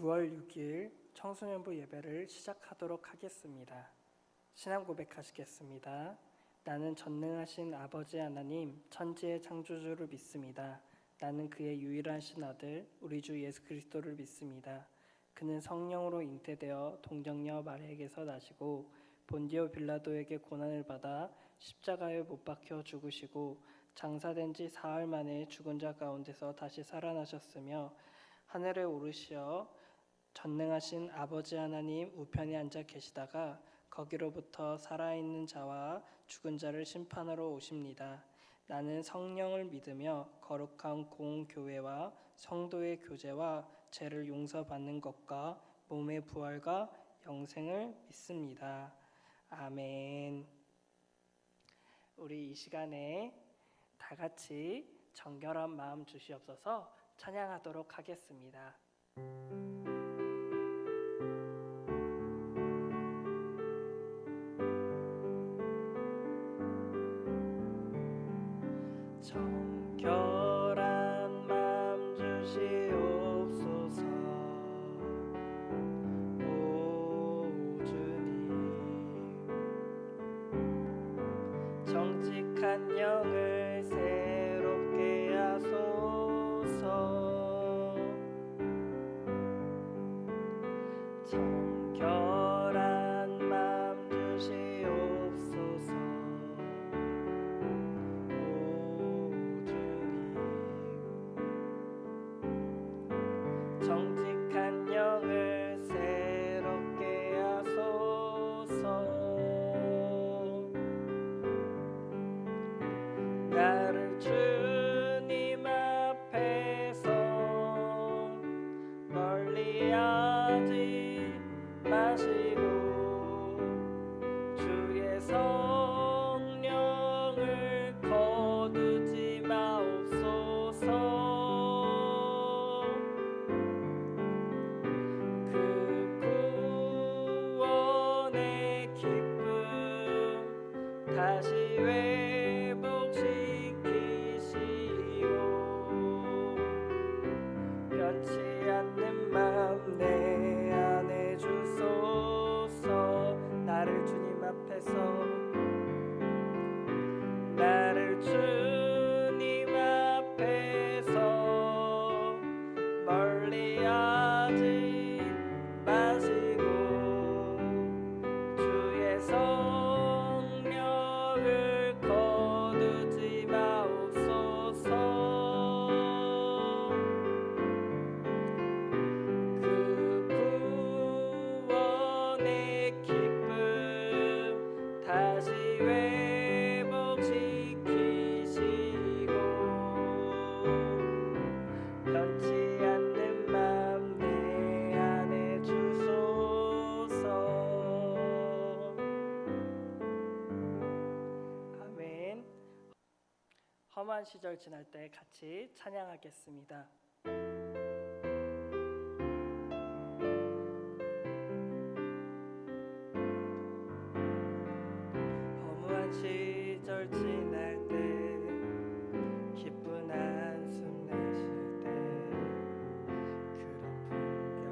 9월 6일 청소년부 예배를 시작하도록 하겠습니다. 신앙 고백하시겠습니다. 나는 전능하신 아버지 하나님, 천지의 창조주를 믿습니다. 나는 그의 유일하신 아들, 우리 주 예수 그리스도를 믿습니다. 그는 성령으로 잉태되어 동정녀 마리아에게서 나시고 본디오 빌라도에게 고난을 받아 십자가에 못 박혀 죽으시고 장사된 지 사흘 만에 죽은 자 가운데서 다시 살아나셨으며 하늘에 오르시어 전능하신 아버지 하나님 우편에 앉아 계시다가 거기로부터 살아있는 자와 죽은 자를 심판하러 오십니다. 나는 성령을 믿으며 거룩한 공교회와 성도의 교제와 죄를 용서받는 것과 몸의 부활과 영생을 믿습니다. 아멘. 우리 이 시간에 다 같이 정결한 마음 주시옵소서 찬양하도록 하겠습니다. 정결한 마음 주시옵소서. 오 주님, 정직한 영을 새롭게 하소서. 정결한 마음 주시옵소서. 정직한 영을 새롭게 하소서. 나를 주님 앞에서 멀리하지 마시고 주의 성령을 거두지 마옵소서. 다시 회복시키시고 변치 않는 맘 내 안에 주소서. 나를 주님 앞에서 멀리하지 마시고 주의 성령을 거두지 마옵소서. 그 구원의 기쁨 다시 회복시키시고 변치 않는 맘 내 안에 주소서. 아멘. 험한 시절 지날 때 같이 찬양하겠습니다. 허무한 시절 지날 때 기쁜 한숨 내쉴 때 그런 풍경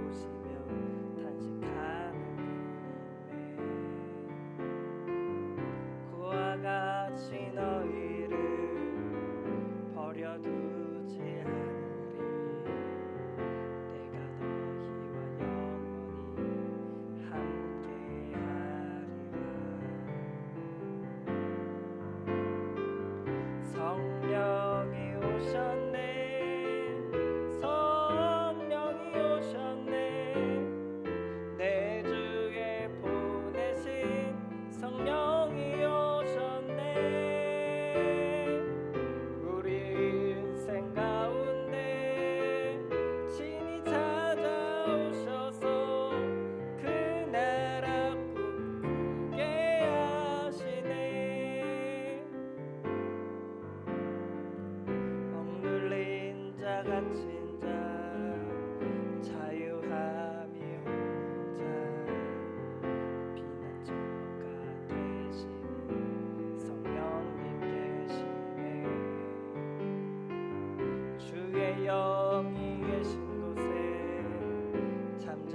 보시며 탄식하는 분이네. 그와 같이 너희를 버려두지 않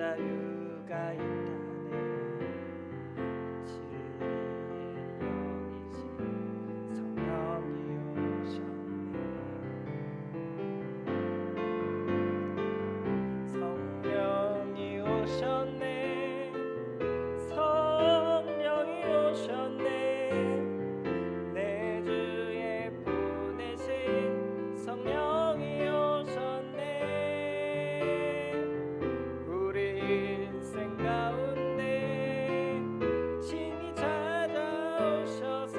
자유가 있다네. 진리의 영이신 성령이 오셨네. 성령이 오셨네. 성령이 오셨네. 내 주에 보내신 성령이 오셨네. 우리 인생 가운데 친히 찾아오셔서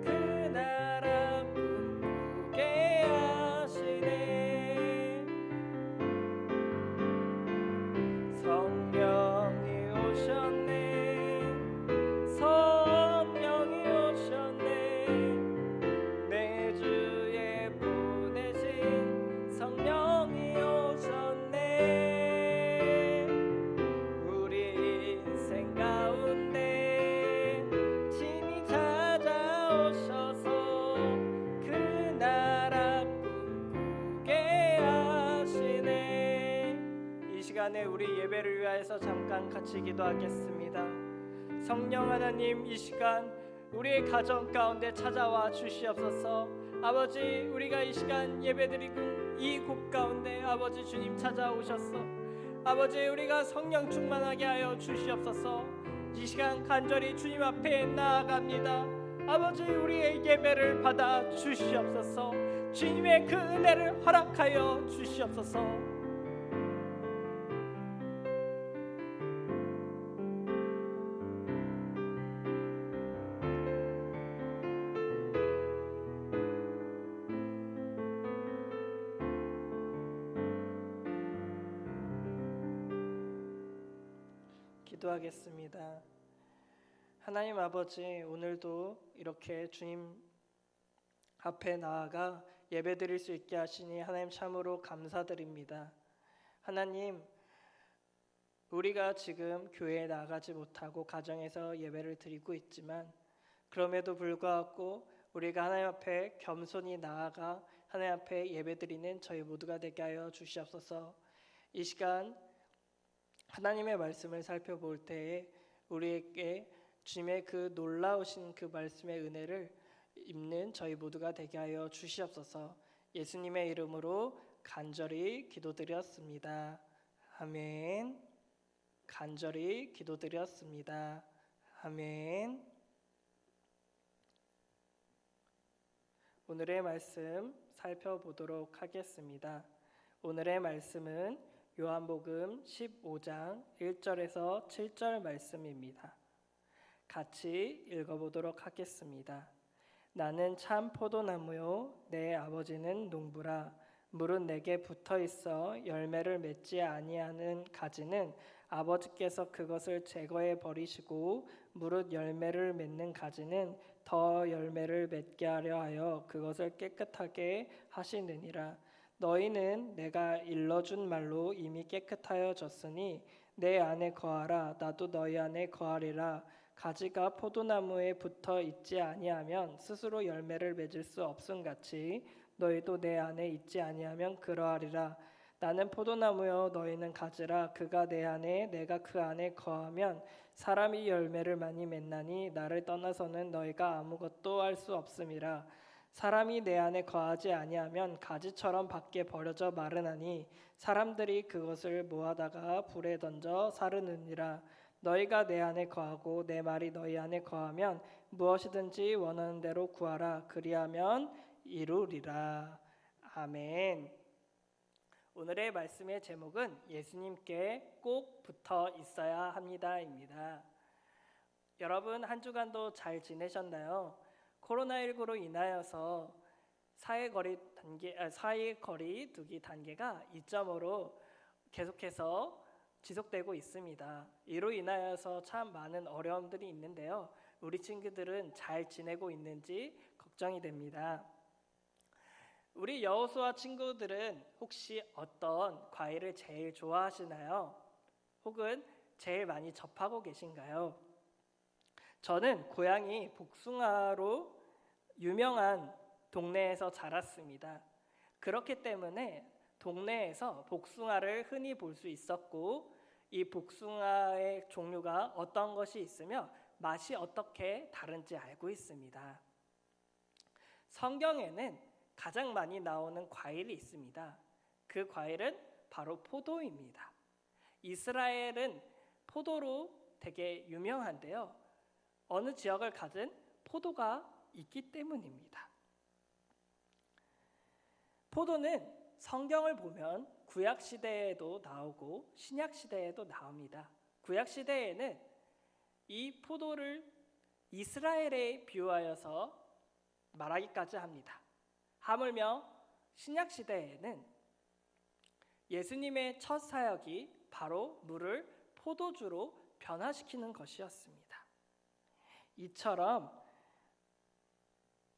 그 나라 꿈꾸게 하시네. 성령이 오셨네. 성령이 오셨네. 내 주에 보내신 성령이 오셨네. 우리 인생 가운데 친히 찾아오셔서 그 나라 꿈꾸게 하시네. 이 시간에 우리 예배를 위하여서 잠깐 같이 기도하겠습니다. 성령 하나님, 이 시간 우리의 가정 가운데 찾아와 주시옵소서. 아버지, 우리가 이 시간 예배드리고 이 곳 가운데 아버지 주님 찾아오셨어. 아버지, 우리가 성령 충만하게 하여 주시옵소서. 이 시간 간절히 주님 앞에 나아갑니다. 아버지, 우리의 예배를 받아 주시옵소서. 주님의 그 은혜를 허락하여 주시옵소서. 기도하겠습니다. 하나님 아버지, 오늘도 이렇게 주님 앞에 나아가 예배드릴 수 있게 하시니 하나님 참으로 감사드립니다. 하나님, 우리가 지금 교회에 나가지 못하고 가정에서 예배를 드리고 있지만 그럼에도 불구하고 우리가 하나님 앞에 겸손히 나아가 하나님 앞에 예배드리는 저희 모두가 되게 하여 주시옵소서. 이 시간 하나님의 말씀을 살펴볼 때에 우리에게 주님의 그 놀라우신 그 말씀의 은혜를 입는 저희 모두가 되게 하여 주시옵소서. 예수님의 이름으로 간절히 기도드렸습니다. 아멘. 간절히 기도드렸습니다. 아멘. 오늘의 말씀 살펴보도록 하겠습니다. 오늘의 말씀은 요한복음 15장 1절에서 7절 말씀입니다. 같이 읽어보도록 하겠습니다. 나는 참 포도나무요 내 아버지는 농부라. 물은 내게 붙어있어 열매를 맺지 아니하는 가지는 아버지께서 그것을 제거해 버리시고 무릇 열매를 맺는 가지는 더 열매를 맺게 하려 하여 그것을 깨끗하게 하시느니라. 너희는 내가 일러준 말로 이미 깨끗하여졌으니 내 안에 거하라. 나도 너희 안에 거하리라. 가지가 포도나무에 붙어 있지 아니하면 스스로 열매를 맺을 수 없음같이 너희도 내 안에 있지 아니하면 그러하리라. 나는 포도나무요 너희는 가지라. 그가 내 안에 내가 그 안에 거하면 사람이 열매를 많이 맺나니 나를 떠나서는 너희가 아무것도 할 수 없음이라. 사람이 내 안에 거하지 아니하면 가지처럼 밖에 버려져 마르나니 사람들이 그것을 모아다가 불에 던져 사르느니라. 너희가 내 안에 거하고 내 말이 너희 안에 거하면 무엇이든지 원하는 대로 구하라. 그리하면 이루리라. 아멘. 오늘의 말씀의 제목은 예수님께 꼭 붙어 있어야 합니다입니다. 여러분, 한 주간도 잘 지내셨나요? 코로나19로 인하여서 사회거리 두기 단계가 2.5로 계속해서 지속되고 있습니다. 이로 인하여서 참 많은 어려움들이 있는데요. 우리 친구들은 잘 지내고 있는지 걱정이 됩니다. 우리 여호수아 친구들은 혹시 어떤 과일을 제일 좋아하시나요? 혹은 제일 많이 접하고 계신가요? 저는 고향이 복숭아로 유명한 동네에서 자랐습니다. 그렇기 때문에 동네에서 복숭아를 흔히 볼 수 있었고 이 복숭아의 종류가 어떤 것이 있으며 맛이 어떻게 다른지 알고 있습니다. 성경에는 가장 많이 나오는 과일이 있습니다. 그 과일은 바로 포도입니다. 이스라엘은 포도로 되게 유명한데요. 어느 지역을 가든 포도가 있기 때문입니다. 포도는 성경을 보면 구약 시대에도 나오고 신약 시대에도 나옵니다. 구약 시대에는 이 포도를 이스라엘에 비유하여서 말하기까지 합니다. 하물며 신약 시대에는 예수님의 첫 사역이 바로 물을 포도주로 변화시키는 것이었습니다. 이처럼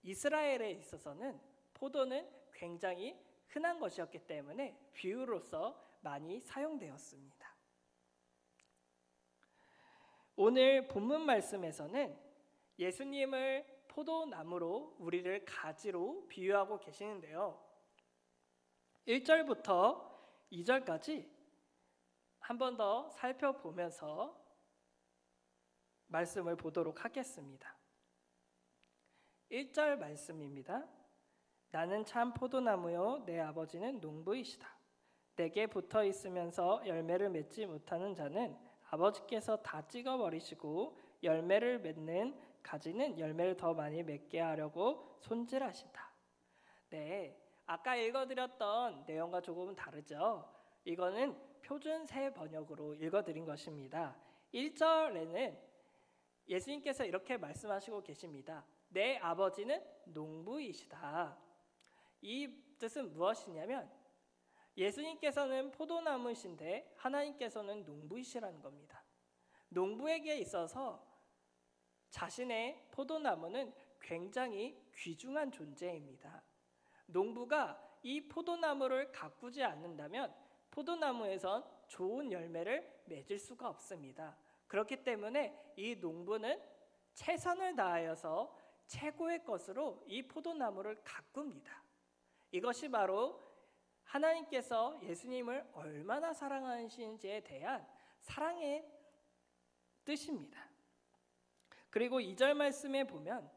이스라엘에 있어서는 포도는 굉장히 흔한 것이었기 때문에 비유로서 많이 사용되었습니다. 오늘 본문 말씀에서는 예수님을 포도나무로 우리를 가지로 비유하고 계시는데요. 1절부터 2절까지 한 번 더 살펴보면서 말씀을 보도록 하겠습니다. 1절 말씀입니다. 나는 참 포도나무요 내 아버지는 농부이시다. 내게 붙어 있으면서 열매를 맺지 못하는 자는 아버지께서 다 찍어버리시고 열매를 맺는 가지는 열매를 더 많이 맺게 하려고 손질하신다. 네, 아까 읽어드렸던 내용과 조금은 다르죠. 이거는 표준 새 번역으로 읽어드린 것입니다. 1절에는 예수님께서 이렇게 말씀하시고 계십니다. 내 아버지는 농부이시다. 이 뜻은 무엇이냐면 예수님께서는 포도나무이신데 하나님께서는 농부이시라는 겁니다. 농부에게 있어서 자신의 포도나무는 굉장히 귀중한 존재입니다. 농부가 이 포도나무를 가꾸지 않는다면 포도나무에선 좋은 열매를 맺을 수가 없습니다. 그렇기 때문에 이 농부는 최선을 다하여서 최고의 것으로 이 포도나무를 가꿉니다. 이것이 바로 하나님께서 예수님을 얼마나 사랑하시는지에 대한 사랑의 뜻입니다. 그리고 2절 말씀에 보면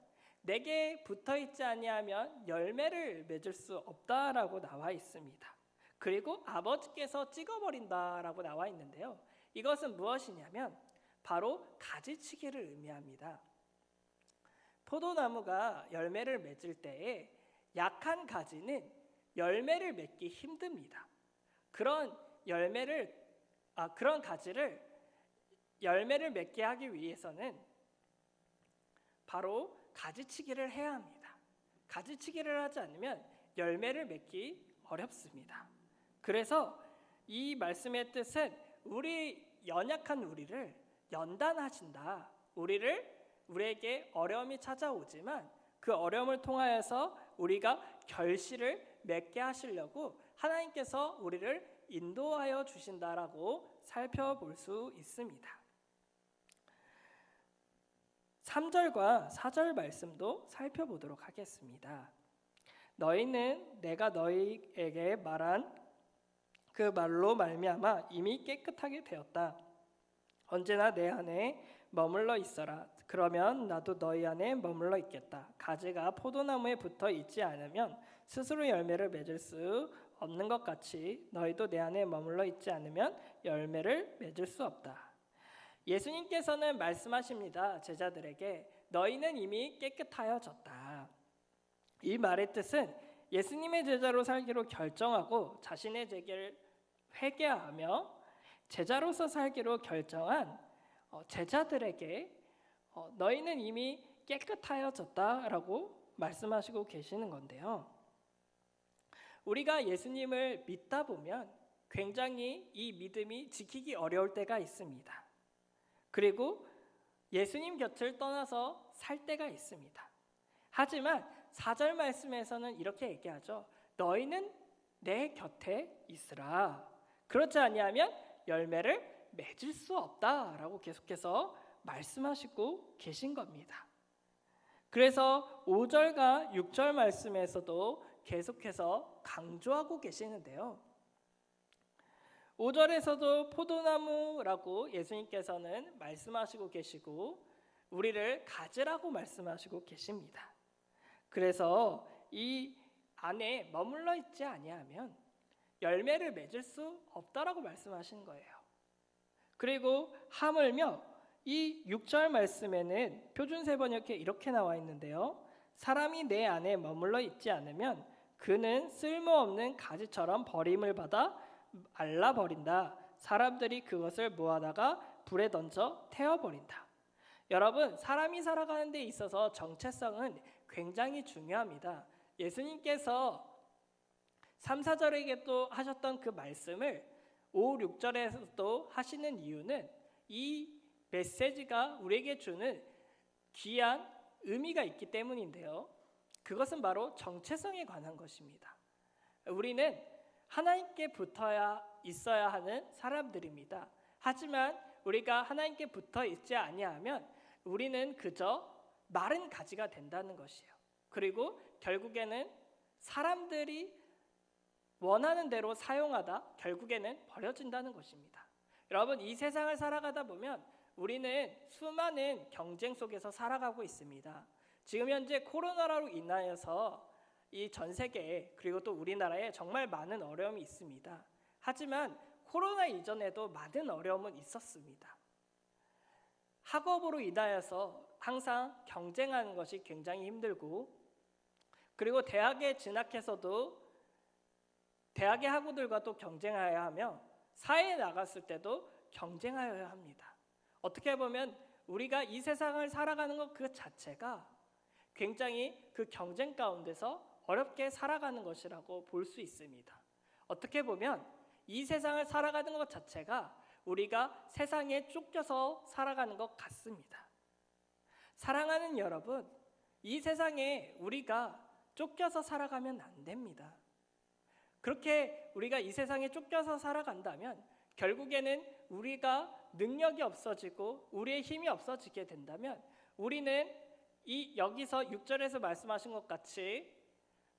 내게 붙어있지 아니하면 열매를 맺을 수 없다라고 나와 있습니다. 그리고 아버지께서 찍어버린다라고 나와 있는데요. 이것은 무엇이냐면 바로 가지치기를 의미합니다. 포도나무가 열매를 맺을 때에 약한 가지는 열매를 맺기 힘듭니다. 그런 가지를 열매를 맺게 하기 위해서는 바로 가지치기를 해야 합니다. 가지치기를 하지 않으면 열매를 맺기 어렵습니다. 그래서 이 말씀의 뜻은 연약한 우리를 연단하신다. 우리에게 어려움이 찾아오지만 그 어려움을 통하여서 우리가 결실을 맺게 하시려고 하나님께서 우리를 인도하여 주신다라고 살펴볼 수 있습니다. 3절과 4절 말씀도 살펴보도록 하겠습니다. 너희는 내가 너희에게 말한 그 말로 말미암아 이미 깨끗하게 되었다. 언제나 내 안에 머물러 있어라. 그러면 나도 너희 안에 머물러 있겠다. 가지가 포도나무에 붙어 있지 않으면 스스로 열매를 맺을 수 없는 것 같이 너희도 내 안에 머물러 있지 않으면 열매를 맺을 수 없다. 예수님께서는 말씀하십니다. 제자들에게 너희는 이미 깨끗하여졌다. 이 말의 뜻은 예수님의 제자로 살기로 결정하고 자신의 죄를 회개하며 제자로서 살기로 결정한 제자들에게 너희는 이미 깨끗하여졌다라고 말씀하시고 계시는 건데요. 우리가 예수님을 믿다 보면 굉장히 이 믿음이 지키기 어려울 때가 있습니다. 그리고 예수님 곁을 떠나서 살 때가 있습니다. 하지만 4절 말씀에서는 이렇게 얘기하죠. 너희는 내 곁에 있으라. 그렇지 아니하면 열매를 맺을 수 없다라고 계속해서 말씀하시고 계신 겁니다. 그래서 5절과 6절 말씀에서도 계속해서 강조하고 계시는데요. 5절에서도 포도나무라고 예수님께서는 말씀하시고 계시고 우리를 가지라고 말씀하시고 계십니다. 그래서 이 안에 머물러 있지 아니하면 열매를 맺을 수 없다라고 말씀하신 거예요. 그리고 하물며 이 6절 말씀에는 표준세 번역에 이렇게 나와 있는데요. 사람이 내 안에 머물러 있지 않으면 그는 쓸모없는 가지처럼 버림을 받아 말라버린다. 사람들이 그것을 모아다가 불에 던져 태워버린다. 여러분, 사람이 살아가는 데 있어서 정체성은 굉장히 중요합니다. 예수님께서 3, 4절에게 또 하셨던 그 말씀을 5, 6절에서도 하시는 이유는 이 메시지가 우리에게 주는 귀한 의미가 있기 때문인데요. 그것은 바로 정체성에 관한 것입니다. 우리는 하나님께 붙어야 있어야 하는 사람들입니다. 하지만 우리가 하나님께 붙어 있지 아니하면 우리는 그저 마른 가지가 된다는 것이에요. 그리고 결국에는 사람들이 원하는 대로 사용하다 결국에는 버려진다는 것입니다. 여러분, 이 세상을 살아가다 보면 우리는 수많은 경쟁 속에서 살아가고 있습니다. 지금 현재 코로나로 인하여서 이 전 세계에 그리고 또 우리나라에 정말 많은 어려움이 있습니다. 하지만 코로나 이전에도 많은 어려움은 있었습니다. 학업으로 인하여서 항상 경쟁하는 것이 굉장히 힘들고, 그리고 대학에 진학해서도 대학의 학우들과 또 경쟁하여야 하며 사회에 나갔을 때도 경쟁하여야 합니다. 어떻게 보면 우리가 이 세상을 살아가는 것 그 자체가 굉장히 그 경쟁 가운데서 어렵게 살아가는 것이라고 볼 수 있습니다. 어떻게 보면 이 세상을 살아가는 것 자체가 우리가 세상에 쫓겨서 살아가는 것 같습니다. 사랑하는 여러분, 이 세상에 우리가 쫓겨서 살아가면 안 됩니다. 그렇게 우리가 이 세상에 쫓겨서 살아간다면 결국에는 우리가 능력이 없어지고 우리의 힘이 없어지게 된다면 우리는 이 여기서 6절에서 말씀하신 것 같이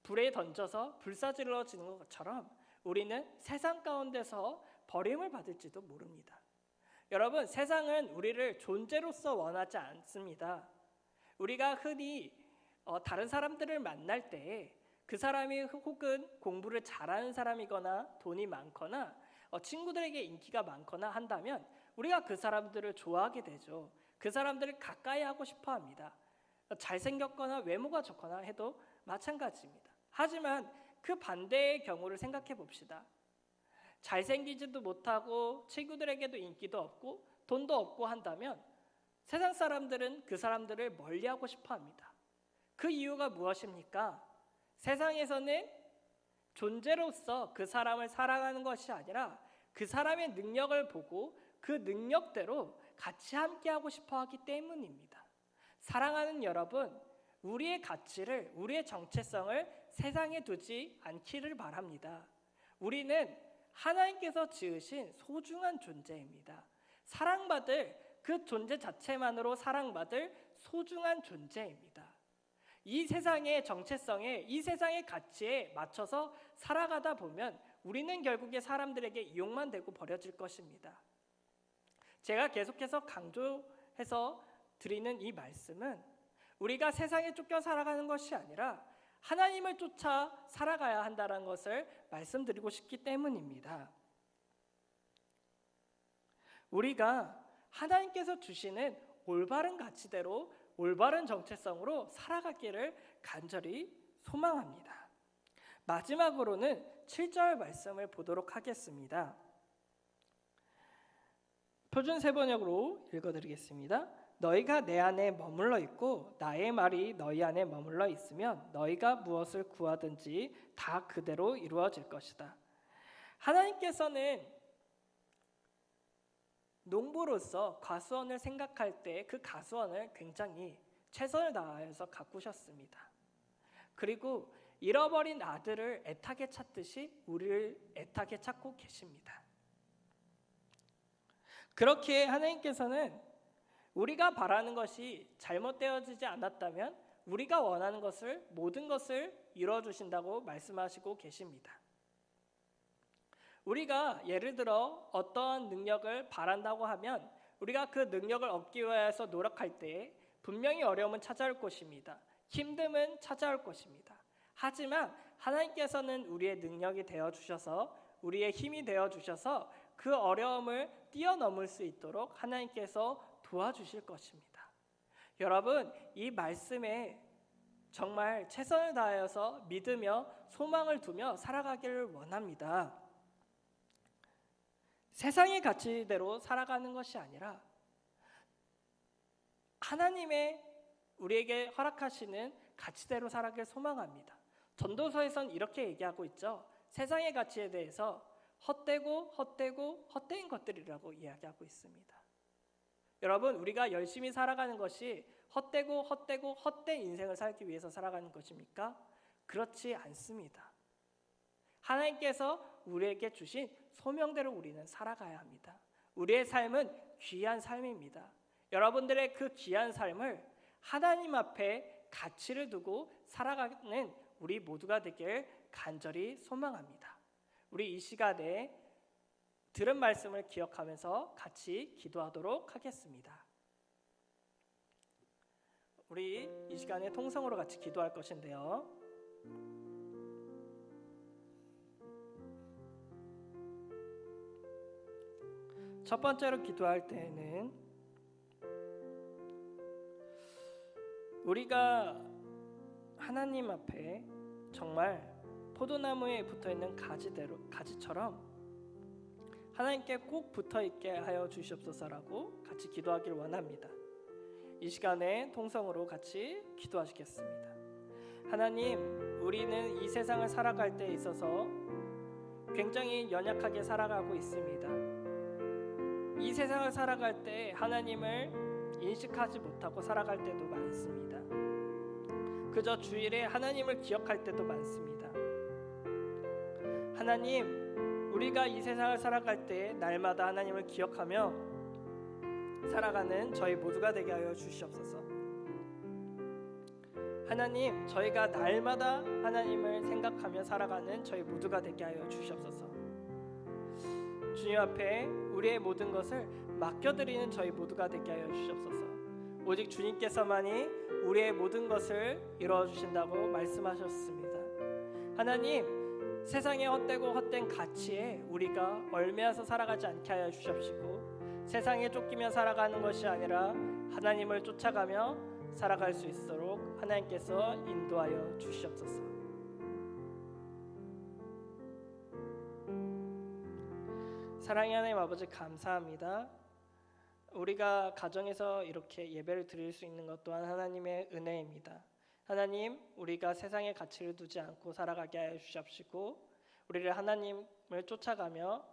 불에 던져서 불사질러지는 것처럼 우리는 세상 가운데서 버림을 받을지도 모릅니다. 여러분, 세상은 우리를 존재로서 원하지 않습니다. 우리가 흔히 다른 사람들을 만날 때 그 사람이 혹은 공부를 잘하는 사람이거나 돈이 많거나 친구들에게 인기가 많거나 한다면 우리가 그 사람들을 좋아하게 되죠. 그 사람들을 가까이 하고 싶어 합니다. 잘생겼거나 외모가 좋거나 해도 마찬가지입니다. 하지만 그 반대의 경우를 생각해 봅시다. 잘생기지도 못하고 친구들에게도 인기도 없고 돈도 없고 한다면 세상 사람들은 그 사람들을 멀리하고 싶어 합니다. 그 이유가 무엇입니까? 세상에서는 존재로서 그 사람을 사랑하는 것이 아니라 그 사람의 능력을 보고 그 능력대로 같이 함께하고 싶어 하기 때문입니다. 사랑하는 여러분, 우리의 가치를, 우리의 정체성을 세상에 두지 않기를 바랍니다. 우리는 하나님께서 지으신 소중한 존재입니다. 사랑받을 그 존재 자체만으로 사랑받을 소중한 존재입니다. 이 세상의 정체성에, 이 세상의 가치에 맞춰서 살아가다 보면 우리는 결국에 사람들에게 이용만 되고 버려질 것입니다. 제가 계속해서 강조해서 드리는 이 말씀은 우리가 세상에 쫓겨 살아가는 것이 아니라 하나님을 쫓아 살아가야 한다는 것을 말씀드리고 싶기 때문입니다. 우리가 하나님께서 주시는 올바른 가치대로 올바른 정체성으로 살아가기를 간절히 소망합니다. 마지막으로는 7절 말씀을 보도록 하겠습니다. 표준 세번역으로 읽어드리겠습니다. 너희가 내 안에 머물러 있고 나의 말이 너희 안에 머물러 있으면 너희가 무엇을 구하든지 다 그대로 이루어질 것이다. 하나님께서는 농부로서 과수원을 생각할 때 그 과수원을 굉장히 최선을 다하여서 가꾸셨습니다. 그리고 잃어버린 아들을 애타게 찾듯이 우리를 애타게 찾고 계십니다. 그렇게 하나님께서는 우리가 바라는 것이 잘못되어지지 않았다면 우리가 원하는 것을, 모든 것을 이루어주신다고 말씀하시고 계십니다. 우리가 예를 들어 어떠한 능력을 바란다고 하면 우리가 그 능력을 얻기 위해서 노력할 때 분명히 어려움은 찾아올 것입니다. 힘듦은 찾아올 것입니다. 하지만 하나님께서는 우리의 능력이 되어 주셔서, 우리의 힘이 되어 주셔서 그 어려움을 뛰어넘을 수 있도록 하나님께서 도와주실 것입니다. 여러분, 이 말씀에 정말 최선을 다하여서 믿으며 소망을 두며 살아가기를 원합니다. 세상의 가치대로 살아가는 것이 아니라 하나님의 우리에게 허락하시는 가치대로 살아가길 소망합니다. 전도서에선 이렇게 얘기하고 있죠. 세상의 가치에 대해서 헛되인 것들이라고 이야기하고 있습니다. 여러분, 우리가 열심히 살아가는 것이 헛된 인생을 살기 위해서 살아가는 것입니까? 그렇지 않습니다. 하나님께서 우리에게 주신 소명대로 우리는 살아가야 합니다. 우리의 삶은 귀한 삶입니다. 여러분들의 그 귀한 삶을 하나님 앞에 가치를 두고 살아가는 우리 모두가 되길 간절히 소망합니다. 우리 이 시간에 들은 말씀을 기억하면서 같이 기도하도록 하겠습니다. 우리 이 시간에 통성으로 같이 기도할 것인데요. 첫 번째로 기도할 때에는 우리가 하나님 앞에 정말 포도나무에 붙어있는 가지처럼 하나님께 꼭 붙어있게 하여 주시옵소서라고 같이 기도하기를 원합니다. 이 시간에 통성으로 같이 기도하시겠습니다. 하나님, 우리는 이 세상을 살아갈 때 있어서 굉장히 연약하게 살아가고 있습니다. 이 세상을 살아갈 때 하나님을 인식하지 못하고 살아갈 때도 많습니다. 그저 주일에 하나님을 기억할 때도 많습니다. 하나님, 우리가 이 세상을 살아갈 때 날마다 하나님을 기억하며 살아가는 저희 모두가 되게 하여 주시옵소서. 하나님, 저희가 날마다 하나님을 생각하며 살아가는 저희 모두가 되게 하여 주시옵소서. 주님 앞에 우리의 모든 것을 맡겨드리는 저희 모두가 되게 하여 주시옵소서. 오직 주님께서만이 우리의 모든 것을 이루어 주신다고 말씀하셨습니다. 하나님, 세상의 헛된 가치에 우리가 얽매여서 살아가지 않게 하여 주시옵시고, 세상에 쫓기며 살아가는 것이 아니라 하나님을 쫓아가며 살아갈 수 있도록 하나님께서 인도하여 주시옵소서. 사랑의 하나님 아버지, 감사합니다. 우리가 가정에서 이렇게 예배를 드릴 수 있는 것 또한 하나님의 은혜입니다. 하나님, 우리가 세상의 가치를 두지 않고 살아가게 하여 주시옵시고, 우리를 하나님을 쫓아가며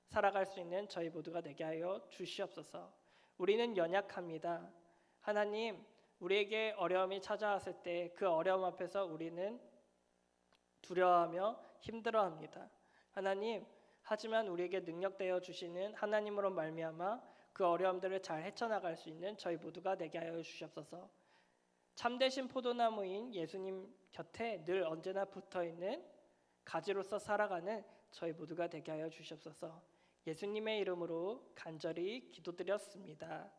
살아갈 수 있는 저희 모두가 되게 하여 주시옵소서. 우리는 연약합니다. 하나님, 우리에게 어려움이 찾아왔을 때 그 어려움 앞에서 우리는 두려워하며 힘들어합니다. 하나님, 하지만 우리에게 능력되어 주시는 하나님으로 말미암아 그 어려움들을 잘 헤쳐나갈 수 있는 저희 모두가 되게 하여 주시옵소서. 참되신 포도나무인 예수님 곁에 늘 언제나 붙어있는 가지로서 살아가는 저희 모두가 되게 하여 주시옵소서. 예수님의 이름으로 간절히 기도드렸습니다.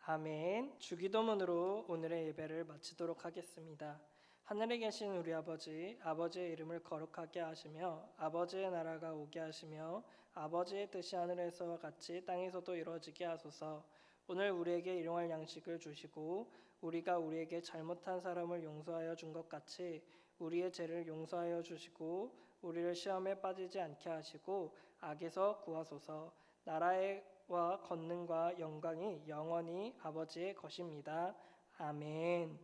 아멘. 주기도문으로 오늘의 예배를 마치도록 하겠습니다. 하늘에 계신 우리 아버지, 아버지의 이름을 거룩하게 하시며 아버지의 나라가 오게 하시며 아버지의 뜻이 하늘에서와 같이 땅에서도 이루어지게 하소서. 오늘 우리에게 일용할 양식을 주시고 우리가 우리에게 잘못한 사람을 용서하여 준 것 같이 우리의 죄를 용서하여 주시고 우리를 시험에 빠지지 않게 하시고 악에서 구하소서. 나라와 권능과 영광이 영원히 아버지의 것입니다. 아멘.